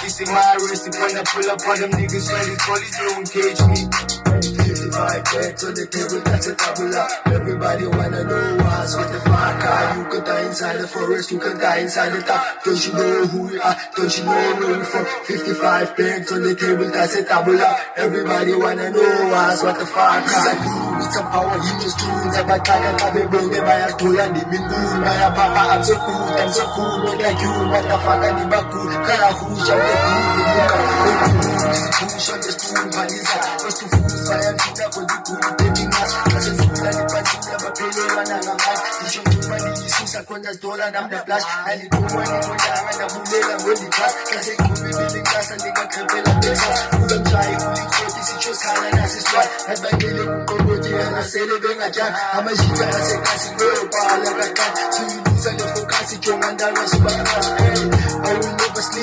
Kissing my wrist, and when I pull up on them niggas, swear these police don't catch me. 55 bags on the table, that's a double up. Everybody wanna know what's with the fuck are. You could die inside the forest, you could die inside the top. Don't you know who we are? Don't you know where we from? 55 bags on the table, that's a double up. Everybody wanna know what's what the fuck are. With some power in the streets, abataka kabebonge bayatula ndibingulu bayapapa. I'm so cool, not like you, what the fuck are the bakul? Kaya who's on the cool, the muka. Push on the stool, paniza. First to fools, bayantula for the cool, taking us. Kasi fula ni pantula, bapele wana na mat. Isho kumani isusa kwenda dola na mda flash. Alikuwa ni mwendanga na bulela mweli fast. Kasi kumibili kasa nika krepela pesa. Kula mchai kulikoti sichos kala nasi swat. Hadbangele kukogoji na sele benga jan. Amashika na sekasi kweo pa alagakan. Suyudusa na fokasi chongandanga subaka. I will never sleep.